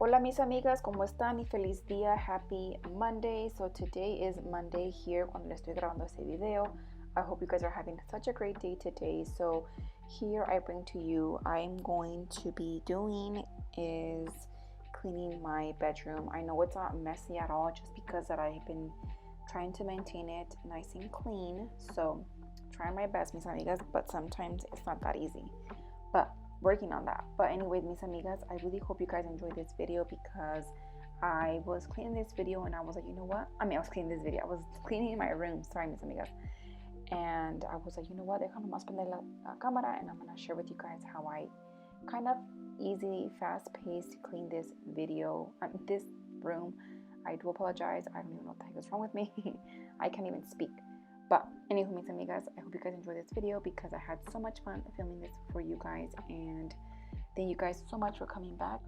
Hola mis amigas, ¿cómo están? Y feliz día, happy Monday. So today is Monday here cuando le estoy grabando este video. I hope you guys are having such a great day today. So here I bring to you, I'm going to be doing is cleaning my bedroom. I know it's not messy at all just because that I've been trying to maintain it nice and clean. So trying my best, mis amigas, but sometimes it's not that easy. But working on that. But anyways, mis amigas, I really hope you guys enjoyed this video because I was cleaning this video and I was like, you know what? I was cleaning my room. Sorry, mis amigas. And I was like, you know what? Deja nomás prender la cámara and I'm going to share with you guys how I kind of easy, fast-paced clean this this room. I do apologize. I don't even know what the heck is wrong with me. I can't even speak. But anywho, mis amigas, I hope you guys enjoyed this video because I had so much fun filming this for you guys. And thank you guys so much for coming back.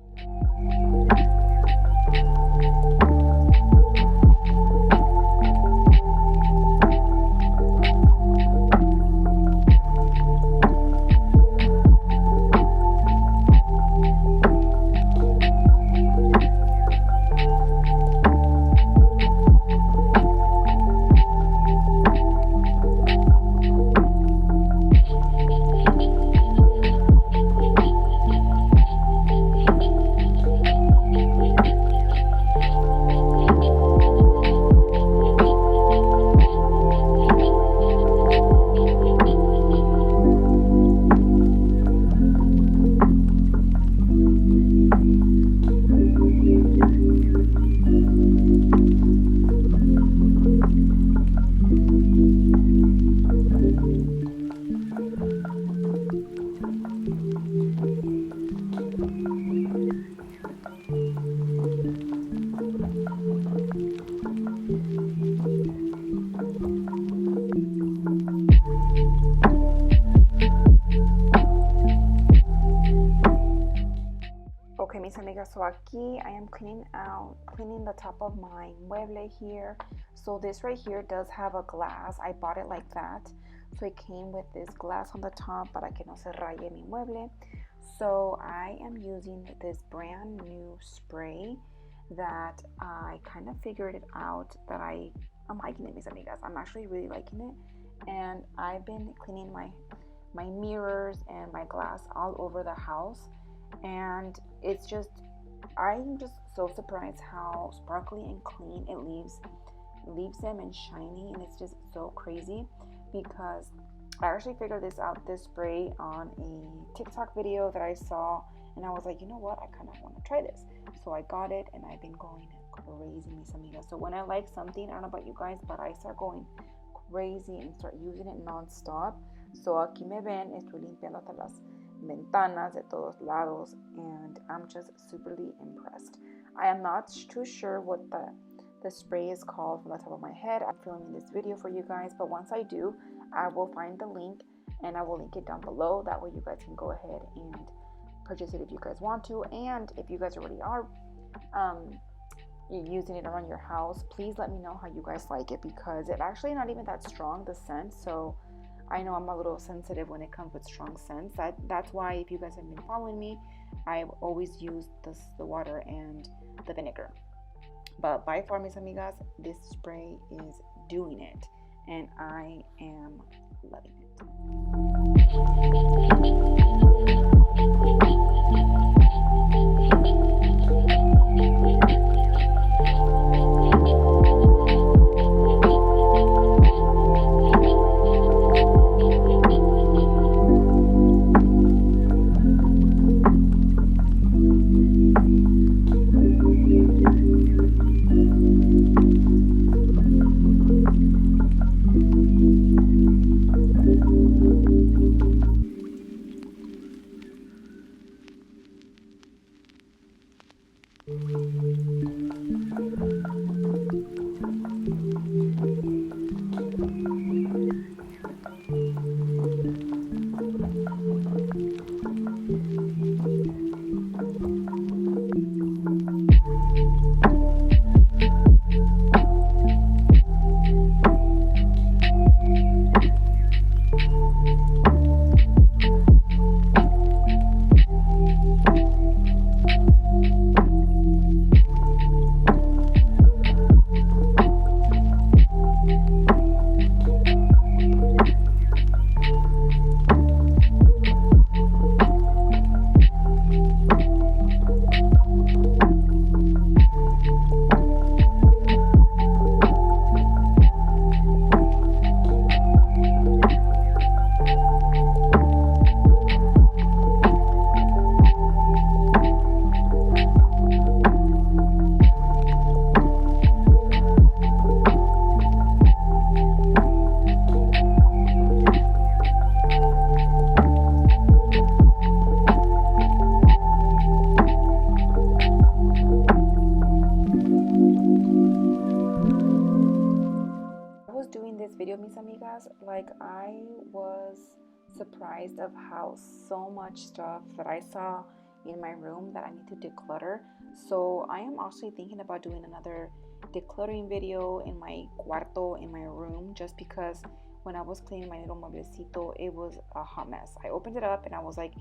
Okay, mis amigas, so aquí I am cleaning the top of my mueble here. So this right here does have a glass. I bought it like that. So it came with this glass on the top para que no se raye mi mueble. So I am using this brand new spray that I kind of figured it out that I'm liking it, mis amigas. I'm actually really liking it. And I've been cleaning my mirrors and my glass all over the house. And I'm just so surprised how sparkly and clean it leaves them and shiny, and it's just so crazy because I actually figured this spray on a TikTok video that I saw, and I was like, you know what, I kind of want to try this. So I got it and I've been going crazy, mis amigas. So when I like something, I don't know about you guys, but I start going crazy and start using it non-stop. So aquí me ven, estoy limpiando hasta las ventanas de todos lados, and I'm just superly impressed. I am not too sure what the spray is called from the top of my head. I'm filming this video for you guys, but once I do, I will find the link and I will link it down below. That way you guys can go ahead and purchase it if you guys want to. And if you guys already are using it around your house, please let me know how you guys like it because it's actually not even that strong, the scent. So I know I'm a little sensitive when it comes with strong scents. That's why if you guys have been following me, I've always used the water and the vinegar. But by far, mis amigas, this spray is doing it. And I am loving it. amigas, like I was surprised of how so much stuff that I saw in my room that I need to declutter. So I am actually thinking about doing another decluttering video in my cuarto, in my room, just because when I was cleaning my little mueblecito, it was a hot mess. I opened it up and I was like,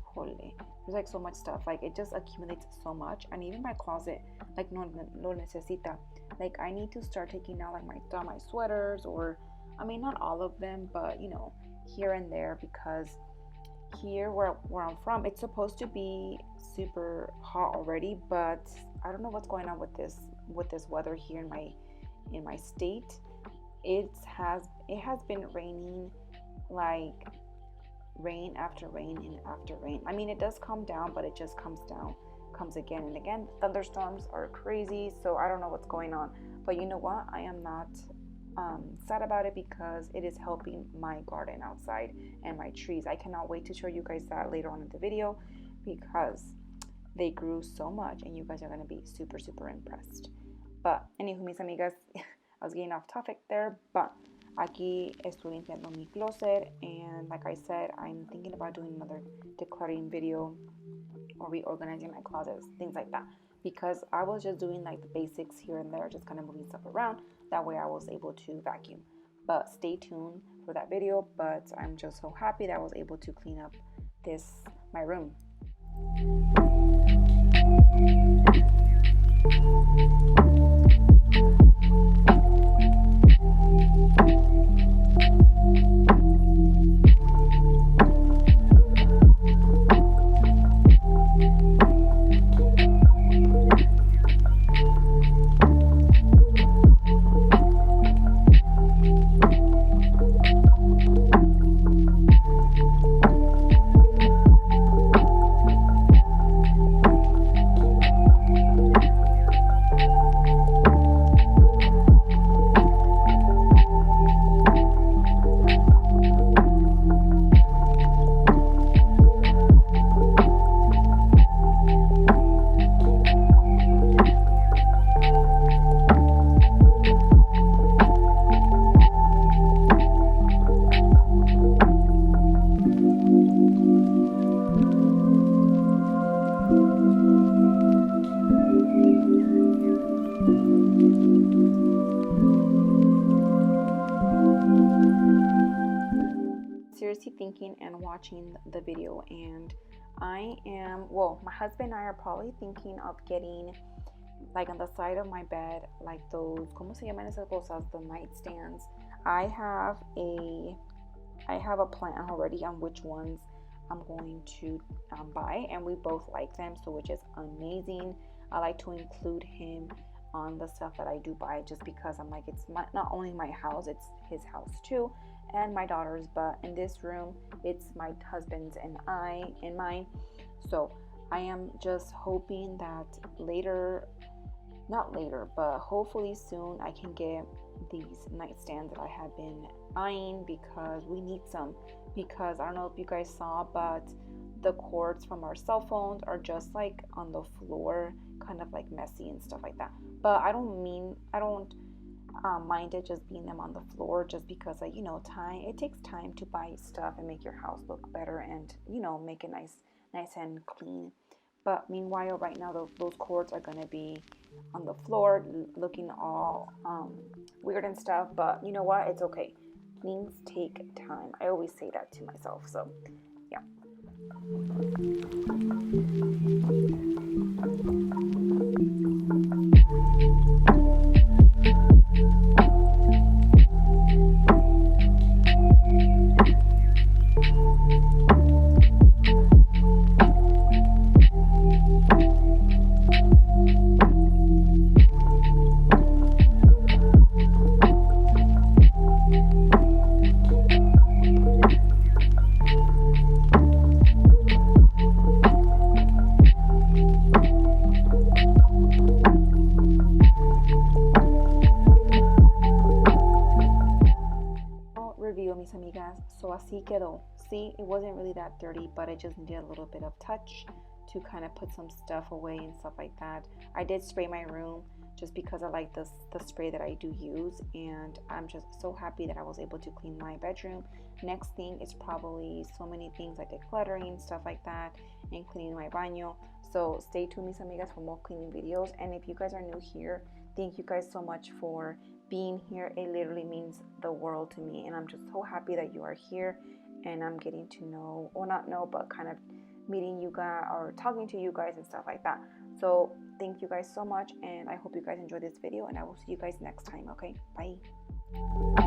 holy, there's like so much stuff. Like it just accumulates so much. And even my closet, like no necesita. Like I need to start taking out like my sweaters, or I mean not all of them, but you know, here and there, because here where I'm from, it's supposed to be super hot already, but I don't know what's going on with this weather here in my state. It has been raining, like rain after rain and after rain. I mean, it does calm down, but it just comes again and again. Thunderstorms are crazy, so I don't know what's going on. But you know what? I am not sad about it, because it is helping my garden outside and my trees. I cannot wait to show you guys that later on in the video, because they grew so much and you guys are going to be super, super impressed. But anywho, mis amigas, I was getting off topic there, but aquí estoy limpiando mi closet, and like I said, I'm thinking about doing another decluttering video or reorganizing my closets, things like that, because I was just doing like the basics here and there, just kind of moving stuff around. That way I was able to vacuum. But stay tuned for that video. But I'm just so happy that I was able to clean up my room. Seriously thinking and watching the video, and my husband and I are probably thinking of getting, like on the side of my bed, like those, ¿cómo se llaman esas cosas? The nightstands. I have a plan already on which ones I'm going to buy, and we both like them, so which is amazing. I like to include him on the stuff that I do buy, just because I'm like, it's not only my house, it's his house too, and my daughter's, but in this room it's my husband's and mine. So I am just hoping that not later, but hopefully soon, I can get these nightstands that I have been eyeing, because we need some. Because I don't know if you guys saw, but the cords from our cell phones are just like on the floor, kind of like messy and stuff like that. But I don't mind it just being them on the floor, just because, like, you know, it takes time to buy stuff and make your house look better, and you know, make it nice and clean. But meanwhile, right now those cords are gonna be on the floor, looking all weird and stuff. But you know what? It's okay. Things take time. I always say that to myself. So yeah. Mis amigas, so así quedó. See, it wasn't really that dirty, but I just needed a little bit of touch to kind of put some stuff away and stuff like that. I did spray my room just because I like the spray that I do use, and I'm just so happy that I was able to clean my bedroom. Next thing is probably so many things like decluttering, stuff like that, and cleaning my baño. So stay tuned, mis amigas, for more cleaning videos. And if you guys are new here, thank you guys so much for being here. It literally means the world to me, and I'm just so happy that you are here, and I'm getting to know, or not know, but kind of meeting you guys or talking to you guys and stuff like that. So thank you guys so much, and I hope you guys enjoyed this video, and I will see you guys next time. Okay, bye.